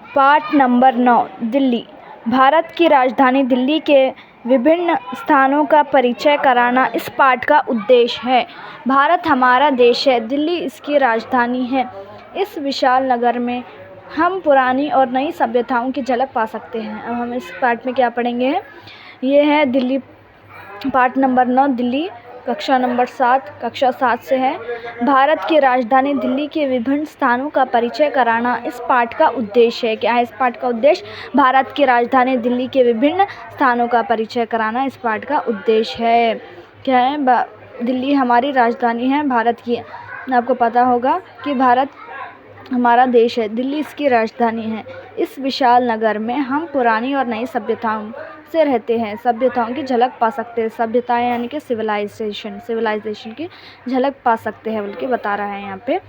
पाठ नंबर 9 दिल्ली। भारत की राजधानी दिल्ली के विभिन्न स्थानों का परिचय कराना इस पाठ का उद्देश्य है। भारत हमारा देश है, दिल्ली इसकी राजधानी है। इस विशाल नगर में हम पुरानी और नई सभ्यताओं की झलक पा सकते हैं। अब हम इस पाठ में क्या पढ़ेंगे? ये है दिल्ली, पाठ नंबर 9 दिल्ली, कक्षा नंबर 7, कक्षा 7 से है। भारत की राजधानी दिल्ली के विभिन्न स्थानों का परिचय कराना इस पाठ का उद्देश्य है। क्या है इस पाठ का उद्देश्य? भारत की राजधानी दिल्ली के विभिन्न स्थानों का परिचय कराना इस पाठ का उद्देश्य है। क्या है? दिल्ली हमारी राजधानी है भारत की। आपको पता होगा कि भारत हमारा देश है, दिल्ली इसकी राजधानी है। इस विशाल नगर में हम पुरानी और नई सभ्यताओं से रहते हैं, सभ्यताओं की झलक पा सकते हैं। सभ्यताएं यानी कि सिविलाइजेशन की झलक पा सकते हैं, बल्कि बता रहा है यहाँ पे।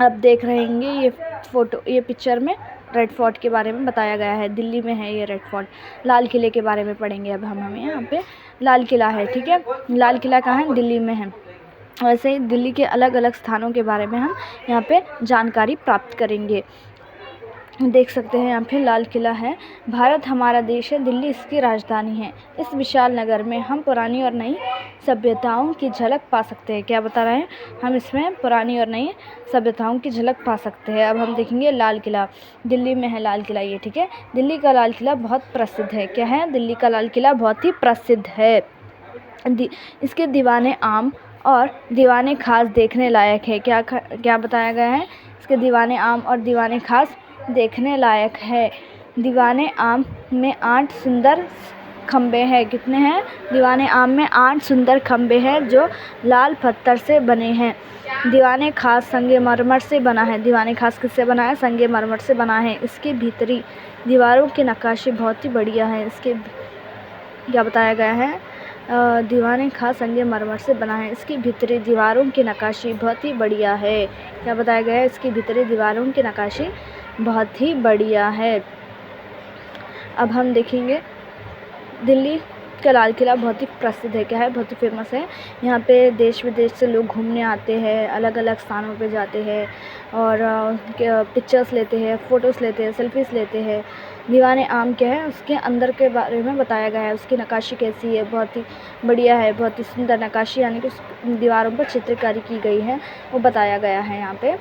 अब देख रहेंगे ये फोटो, ये पिक्चर में रेड फोर्ट के बारे में बताया गया है। दिल्ली में है ये रेड फोर्ट। लाल किले के बारे में पढ़ेंगे अब हमें यहाँ पे। लाल किला है, ठीक है। लाल किला कहाँ है? दिल्ली में है। वैसे ही दिल्ली के अलग अलग स्थानों के बारे में हम यहाँ पे जानकारी प्राप्त करेंगे। देख सकते हैं यहाँ पे लाल किला है। भारत हमारा देश है, दिल्ली इसकी राजधानी है। इस विशाल नगर में हम पुरानी और नई सभ्यताओं की झलक पा सकते हैं। क्या बता रहे हैं? हम इसमें पुरानी और नई सभ्यताओं की झलक पा सकते हैं। अब हम देखेंगे लाल किला। दिल्ली में है लाल किला ये, ठीक है। दिल्ली का लाल किला बहुत प्रसिद्ध है। क्या है? दिल्ली का लाल किला बहुत ही प्रसिद्ध है। इसके दीवाने आम और दीवाने खास देखने लायक है। क्या बताया गया है? इसके दीवाने आम और दीवाने खास देखने लायक है। दीवाने आम में 8 सुंदर खंबे हैं। कितने हैं? दीवाने आम में 8 सुंदर खंबे हैं जो लाल पत्थर से बने हैं। दीवाने खास संगमरमर से बना है। दीवाने खास किससे बना है? संगमरमर से बना है। इसकी भीतरी दीवारों की नक्काशी बहुत ही बढ़िया है। इसके क्या बताया गया है? दीवाने खास संगमरमर से बना है। इसकी भीतरी दीवारों की नक्काशी बहुत ही बढ़िया है। क्या बताया गया है? इसकी भीतरी दीवारों की नक्काशी बहुत ही बढ़िया है। अब हम देखेंगे दिल्ली का लाल किला बहुत ही प्रसिद्ध है। क्या है? बहुत ही फेमस है। यहाँ पे देश विदेश से लोग घूमने आते हैं, अलग अलग स्थानों पे जाते हैं और पिक्चर्स लेते हैं, फ़ोटोज़ लेते हैं, सेल्फीज़ लेते हैं। दीवाने आम क्या है? उसके अंदर के बारे में बताया गया है। उसकी नक्काशी कैसी है? बहुत ही बढ़िया है, बहुत ही सुंदर नक्काशी, यानी कि उस दीवारों पर चित्रकारी की गई है, वो बताया गया है यहाँ पे।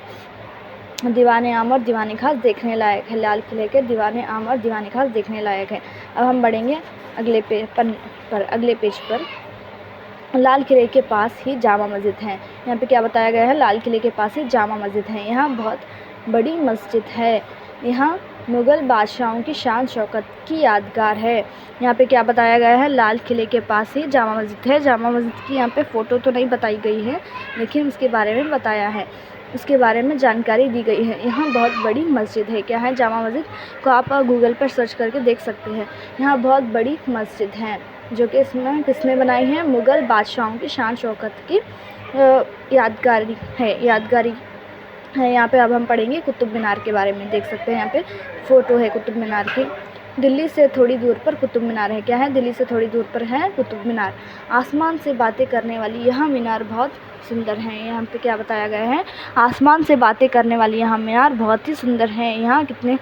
दीवाने आम और दीवाने खास देखने लायक है। लाल किले के दीवाने आम और दीवाने खास देखने लायक है। अब हम बढ़ेंगे अगले पेज पर। लाल किले के पास ही जामा मस्जिद है। यहाँ पे क्या बताया गया है? लाल किले के पास ही जामा मस्जिद है। यहाँ बहुत बड़ी मस्जिद है। यहाँ मुग़ल बादशाहों की शान शौकत की यादगार है। यहाँ पे क्या बताया गया है? लाल किले के पास ही जामा मस्जिद है। जामा मस्जिद की यहाँ पे फ़ोटो तो नहीं बताई गई है, लेकिन उसके बारे में बताया है, उसके बारे में जानकारी दी गई है। यहाँ बहुत बड़ी मस्जिद है। क्या है? जामा मस्जिद को आप गूगल पर सर्च करके देख सकते हैं। यहाँ बहुत बड़ी मस्जिद है जो कि इसमें किसने बनाई है? मुग़ल बादशाहों की शान शौकत की यादगारी है यहाँ पे। अब हम पढ़ेंगे कुतुब मीनार के बारे में। देख सकते हैं यहाँ पे फ़ोटो है कुतुब मीनार की। दिल्ली से थोड़ी दूर पर कुतुब मीनार है। क्या है? दिल्ली से थोड़ी दूर पर है कुतुब मीनार। आसमान से बातें करने वाली यह मीनार बहुत सुंदर है। यहाँ पे क्या बताया गया है? आसमान से बातें करने वाली यह मीनार बहुत ही सुंदर है। यहाँ कितने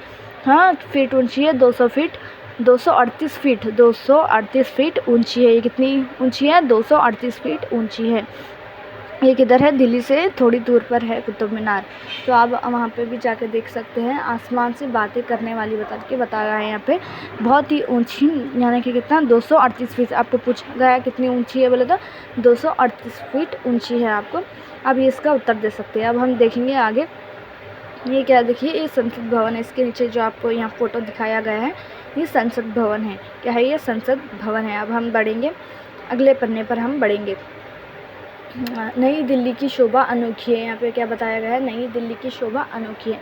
फीट ऊंची है? 238 फीट 238 फीट ऊंची है। ये कितनी ऊंची है? 238 फीट ऊंची है। ये किधर है? दिल्ली से थोड़ी दूर पर है कुतुब मीनार। तो आप वहाँ पे भी जाकर देख सकते हैं। आसमान से बातें करने वाली बता रहा है यहाँ पे। बहुत ही ऊंची, यानी कि कितना? 238 फीट। आपको पूछा गया कितनी ऊंची है? बोले तो 238 फीट ऊंची है। आपको अब ये इसका उत्तर दे सकते हैं। अब हम देखेंगे आगे। ये क्या? देखिए, ये संसद भवन है। इसके नीचे जो आपको यहाँ फ़ोटो दिखाया गया है, ये संसद भवन है। क्या है? ये संसद भवन है। अब हम बढ़ेंगे, अगले पन्ने पर हम बढ़ेंगे। नई दिल्ली की शोभा अनोखी है। यहाँ पे क्या बताया गया है? नई दिल्ली की शोभा अनोखी है।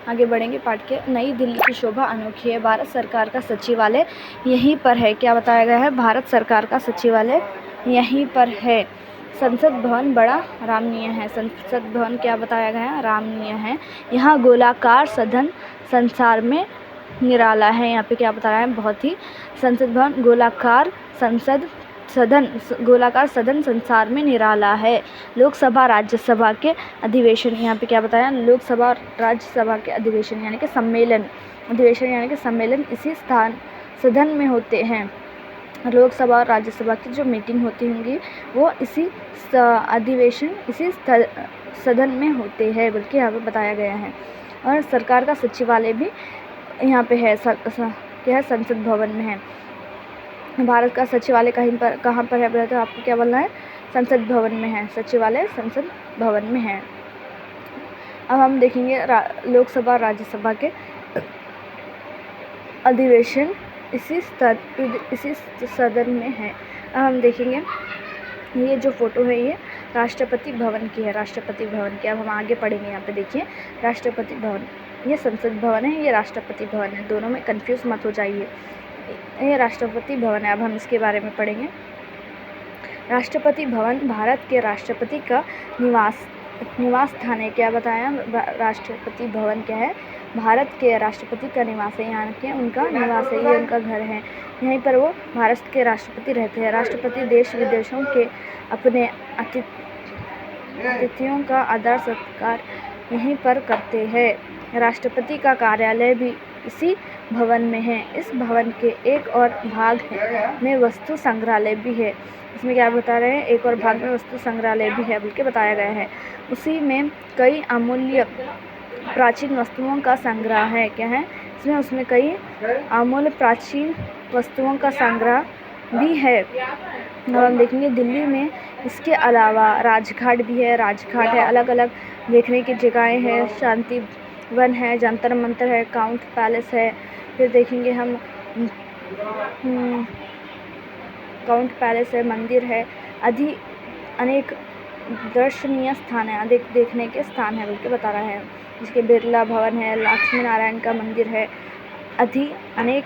आगे बढ़ेंगे पाठ के। नई दिल्ली की शोभा अनोखी है। भारत सरकार का सचिवालय यहीं पर है। क्या बताया गया है? भारत सरकार का सचिवालय यहीं पर है। संसद भवन बड़ा रामनीय है। संसद भवन क्या बताया गया है? रामनीय है। यहाँ गोलाकार सदन संसार में निराला है। यहाँ पे क्या बता रहा है? बहुत ही संसद भवन गोलाकार संसद गोलाकार सदन संसार में निराला है। लोकसभा राज्यसभा के अधिवेशन, यहाँ पे क्या बताया, लोकसभा और राज्यसभा के अधिवेशन यानी कि सम्मेलन इसी सदन में होते हैं। लोकसभा और राज्यसभा की जो मीटिंग होती होंगी वो इसी सदन में होते हैं, बल्कि यहाँ पे बताया गया है। और सरकार का सचिवालय भी यहाँ पे है, क्या है, संसद भवन में है। भारत का सचिवालय कहाँ पर है बोला तो आपको क्या बोलना है, संसद भवन में है। सचिवालय संसद भवन में है। अब हम देखेंगे लोकसभा राज्यसभा के अधिवेशन इसी सदन में है। अब हम देखेंगे ये जो फोटो है ये राष्ट्रपति भवन की है, राष्ट्रपति भवन की। अब हम आगे पढ़ेंगे, यहाँ पे देखिए राष्ट्रपति भवन, ये संसद भवन है, ये राष्ट्रपति भवन है, दोनों में कंफ्यूज मत हो जाइए। ये राष्ट्रपति भवन है। अब हम इसके बारे में पढ़ेंगे। राष्ट्रपति भवन भारत के राष्ट्रपति का निवास स्थान है। क्या बताया, राष्ट्रपति भवन क्या है, भारत के राष्ट्रपति का निवास है, यहाँ के उनका निवास है, ये उनका घर है, यहीं पर वो भारत के राष्ट्रपति रहते हैं। राष्ट्रपति देश विदेशों के अपने अतिथियों का आदर सत्कार यहीं पर करते हैं। राष्ट्रपति का कार्यालय भी इसी भवन में है। इस भवन के एक और भाग में वस्तु संग्रहालय भी है। इसमें क्या बता रहे हैं, एक और भाग में वस्तु संग्रहालय भी है बल्कि बताया गया है। उसी में कई अमूल्य प्राचीन वस्तुओं का संग्रह है। क्या है इसमें, उसमें कई अमूल्य प्राचीन वस्तुओं का संग्रह भी है। अब हम देखेंगे दिल्ली में इसके अलावा राजघाट भी है, राजघाट है, अलग अलग देखने की जगहें हैं, शांति वन है, जंतर मंतर है, काउंट पैलेस है। फिर देखेंगे हम काउंट पैलेस है, मंदिर है, अनेक दर्शनीय स्थान है, अधिक देखने के स्थान है बल्कि बता रहा है। जिसके बिरला भवन है, लक्ष्मी नारायण का मंदिर है, अनेक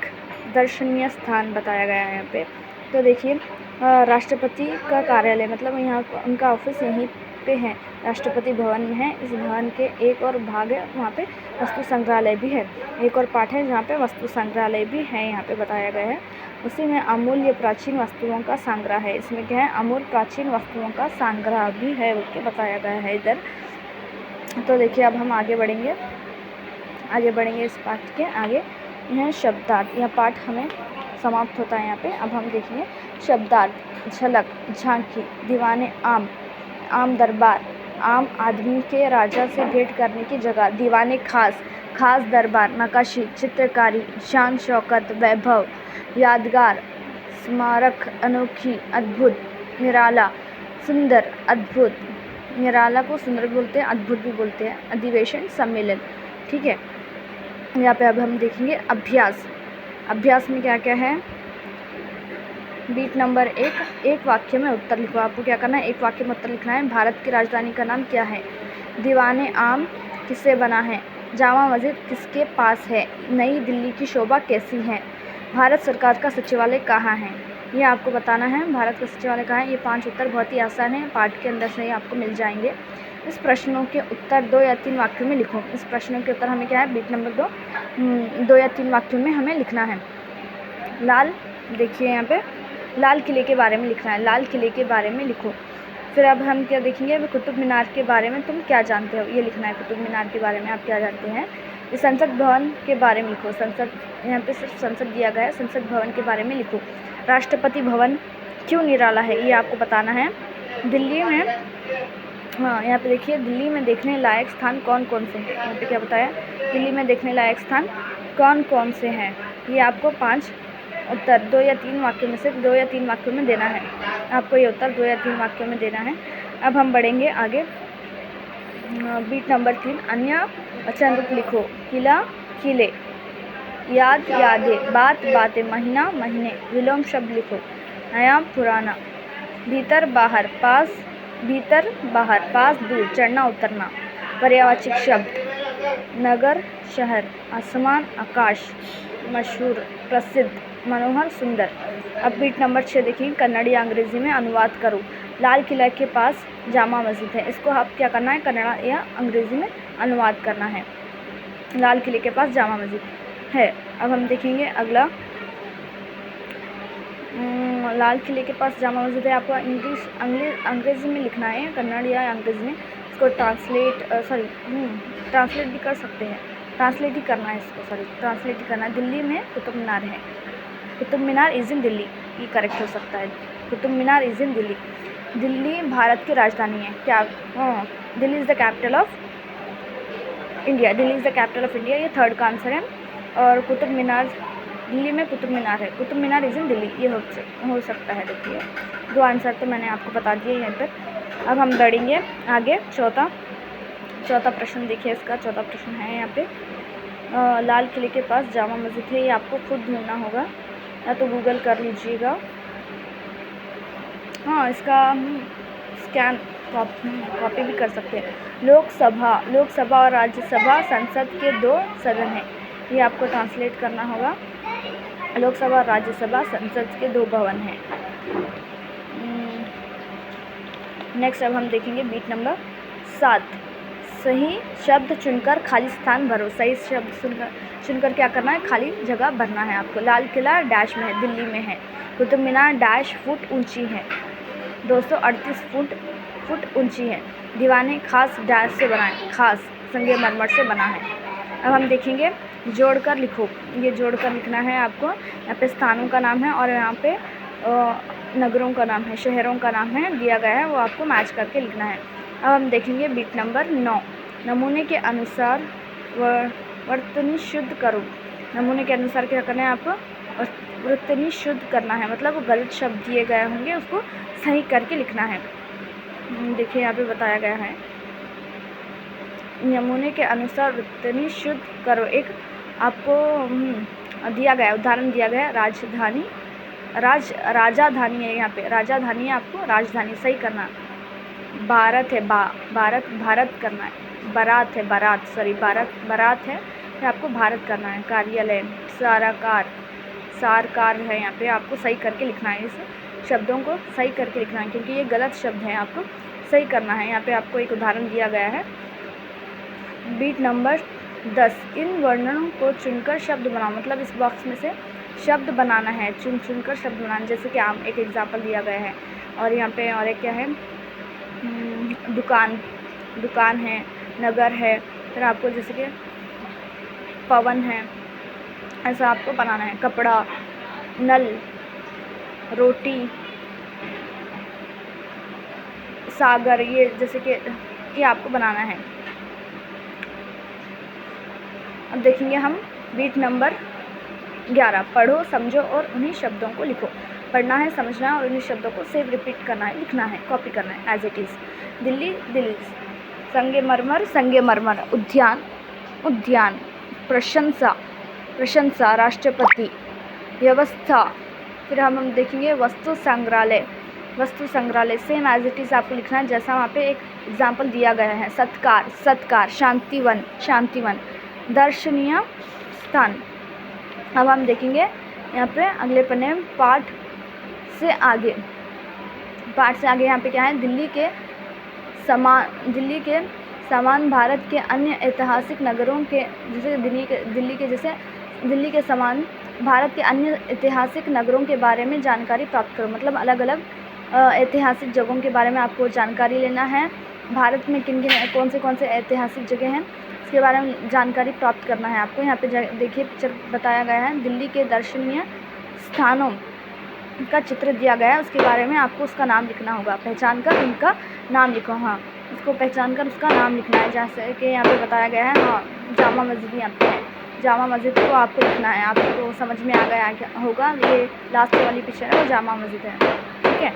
दर्शनीय स्थान बताया गया है यहाँ पे। तो देखिए राष्ट्रपति का कार्यालय मतलब यहाँ उनका ऑफिस यहीं पे है, राष्ट्रपति भवन में है। इस भवन के एक और भाग है, वहाँ पे वस्तु संग्रहालय भी है। एक और पार्ट है जहाँ पे वस्तु संग्रहालय भी है, यहाँ पे बताया गया है। उसी में अमूल्य प्राचीन वस्तुओं का संग्रह है। इसमें क्या है, अमूल्य प्राचीन वस्तुओं का संग्रह भी है बल्कि बताया गया है इधर। तो देखिए अब हम आगे बढ़ेंगे इस पाठ के आगे। यह शब्दार्थ, यह पाठ हमें समाप्त होता है यहाँ पे। अब हम देखेंगे शब्दार्थ, झलक, झांकी, दीवाने आम दरबार, आम आदमी के राजा से भेंट करने की जगह, दीवाने खास दरबार, नक्काशी, चित्रकारी, शान शौकत, वैभव, यादगार, स्मारक, अनोखी, अद्भुत, निराला, सुंदर, अद्भुत। निराला को सुंदर बोलते हैं, अद्भुत भी बोलते हैं। अधिवेशन, सम्मेलन, ठीक है। यहाँ पे अब हम देखेंगे अभ्यास में क्या क्या है। बीट नंबर 1, एक वाक्य में उत्तर लिखो। आपको क्या करना है, एक वाक्य में उत्तर लिखना है। भारत की राजधानी का नाम क्या है, दीवाने आम किससे बना है, जामा मस्जिद किसके पास है, नई दिल्ली की शोभा कैसी है, भारत सरकार का सचिवालय कहाँ है, ये आपको बताना है। भारत का सचिवालय कहाँ है, ये 5 उत्तर बहुत ही आसान है, पाठ के अंदर से ही आपको मिल जाएंगे। इस प्रश्नों के उत्तर 2 या 3 वाक्यों में लिखो। इस प्रश्नों के उत्तर हमें क्या है, बीट नंबर 2 या 3 वाक्यों में हमें लिखना है। लाल, देखिए यहाँ पे लाल किले के बारे में लिखना है, लाल किले के बारे में लिखो। फिर अब हम क्या देखेंगे, कुतुब मीनार के बारे में तुम क्या जानते हो, ये लिखना है। कुतुब मीनार के बारे में आप क्या जानते हैं। ये संसद भवन के बारे में लिखो। संसद, यहाँ पे सिर्फ संसद दिया गया है, संसद भवन के बारे में लिखो। राष्ट्रपति भवन क्यों निराला है, ये आपको बताना है। दिल्ली में, हाँ यहाँ पे देखिए, दिल्ली में देखने लायक स्थान कौन कौन से हैं, यहाँ पे क्या बताया, दिल्ली में देखने लायक स्थान कौन कौन से हैं, ये आपको 5 उत्तर 2 या 3 वाक्यों में से 2 या 3 वाक्यों में देना है। आपको ये उत्तर 2 या 3 वाक्यों में देना है। अब हम बढ़ेंगे आगे। बीट नंबर 3, अन्य वचन रूप लिखो। किला, किले, याद, यादें, बात, बातें, महीना, महीने। विलोम शब्द लिखो। नया, पुराना, भीतर, बाहर, पास, भीतर, बाहर, पास, दूर, चढ़ना, उतरना। पर्यायवाची शब्द, नगर, शहर, आसमान, आकाश, मशहूर, प्रसिद्ध, मनोहर, सुंदर। अब बीट नंबर 6 देखिए, कन्नड़ या अंग्रेजी में अनुवाद करो। लाल किला के पास जामा मस्जिद है, इसको आप क्या करना है, कन्नड़ या अंग्रेजी में अनुवाद करना है। लाल किले के पास जामा मस्जिद है। अब हम देखेंगे अगला लाल किले के पास जामा मस्जिद है, आपको अंग्रेज़ी में लिखना है, कन्नड़ या अंग्रेज़ी में। इसको ट्रांसलेट भी कर सकते हैं, ट्रांसलेट ही करना है इसको, ट्रांसलेट ही करना है। दिल्ली में कुतुब मीनार है, कुतुब मीनार इज़ इन दिल्ली, ये करेक्ट हो सकता है। Qutub Minar is in Delhi. दिल्ली भारत की राजधानी है क्या? Delhi is the capital of India, Delhi is the capital of India, ये थर्ड का आंसर है। और कुतुब मीनार, दिल्ली में कुतुब मीनार है, कुतुब मीनार इज़ इन दिल्ली, ये हो सकता है। देखिए 2 आंसर तो मैंने आपको बता दिए यहाँ पर। अब हम बढ़ेंगे आगे। चौथा प्रश्न देखिए, इसका चौथा प्रश्न है यहाँ पे, लाल किले के पास जामा मस्जिद है, ये आपको खुद ढूंढना होगा या तो गूगल कर लीजिएगा। हाँ, इसका स्कैन कॉपी भी कर सकते हैं। लोकसभा और राज्यसभा संसद के 2 सदन हैं, ये आपको ट्रांसलेट करना होगा। लोकसभा और राज्यसभा संसद के 2 भवन हैं। नेक्स्ट अब हम देखेंगे बीट नंबर 7। सही शब्द चुनकर खाली स्थान भरो। सही शब्द चुनकर क्या करना है? खाली जगह भरना है आपको। लाल किला डैश में है, दिल्ली में है। कुतुब मीनार डैश फुट ऊंची है, 238 फुट ऊंची है। दीवाने खास डैश से बना है, खास संगमरमर से बना है। अब हम देखेंगे जोड़कर लिखो, ये जोड़कर लिखना है आपको। यहाँ पे स्थानों का नाम है और यहाँ पे नगरों का नाम है, शहरों का नाम है दिया गया है, वो आपको मैच करके लिखना है। अब हम देखेंगे बीट नंबर 9। नमूने के अनुसार वर्तनी शुद्ध करो। नमूने के अनुसार क्या करना है आपको? वर्तनी शुद्ध करना है, मतलब गलत शब्द दिए गए होंगे उसको सही करके लिखना है। देखिए यहाँ पे बताया गया है, नमूने के अनुसार वर्तनी शुद्ध करो। एक आपको दिया गया उदाहरण दिया गया, राजधानी है, यहाँ पे राजधानी है, आपको राजधानी सही करना। भारत है, भारत करना है। बारात है, बारात है, फिर आपको भारत करना है। कार्यालय, सारकार है, यहाँ पे आपको सही करके लिखना है। इस शब्दों को सही करके लिखना है क्योंकि ये गलत शब्द हैं, आपको सही करना है। यहाँ पे आपको एक उदाहरण दिया गया है। Beat number 10। इन वर्णों को चुनकर शब्द बनाओ, मतलब इस बॉक्स में से शब्द बनाना है, चुनकर शब्द बनाना। जैसे कि एक एग्जाम्पल दिया गया है। और यहाँ पे और एक क्या है, दुकान है, नगर है, फिर आपको जैसे कि पवन है, ऐसा आपको बनाना है। कपड़ा, नल, रोटी, सागर, ये जैसे कि ये आपको बनाना है। अब देखेंगे हम बीट नंबर 11। पढ़ो, समझो और उन्हीं शब्दों को लिखो। पढ़ना है, समझना है और उन्हीं शब्दों को सेव रिपीट करना है, लिखना है, कॉपी करना है एज इट इज़। दिल्ली, संगमरमर, उद्यान, प्रशंसा, राष्ट्रपति, व्यवस्था। फिर हम देखेंगे वस्तु संग्रहालय सेम एज इट इज़ आपको लिखना है, जैसा वहाँ पे एक एग्जाम्पल दिया गया है। सत्कार, शांतिवन, दर्शनीय स्थान। अब हम देखेंगे यहाँ पे अगले पन्ने में पाठ से आगे यहाँ पे क्या है, दिल्ली के समान भारत के अन्य ऐतिहासिक नगरों के जैसे दिल्ली के समान भारत के अन्य ऐतिहासिक नगरों के बारे में जानकारी प्राप्त करो। मतलब अलग अलग ऐतिहासिक जगहों के बारे में आपको जानकारी लेना है। भारत में कौन से ऐतिहासिक जगह हैं इसके बारे में जानकारी प्राप्त करना है आपको। यहाँ पे देखिए पिक्चर बताया गया है, दिल्ली के दर्शनीय स्थानों का चित्र दिया गया है, उसके बारे में आपको उसका नाम लिखना होगा। पहचान कर उनका नाम लिखो। हाँ, उसको पहचान कर उसका नाम लिखना है, जैसे कि यहाँ पे बताया गया है। हाँ, जामा मस्जिद यहाँ पे है, जामा मस्जिद को आपको लिखना है। आपको समझ में आ गया होगा, ये लास्ट वाली पिक्चर है वो जामा मस्जिद है। ठीक है।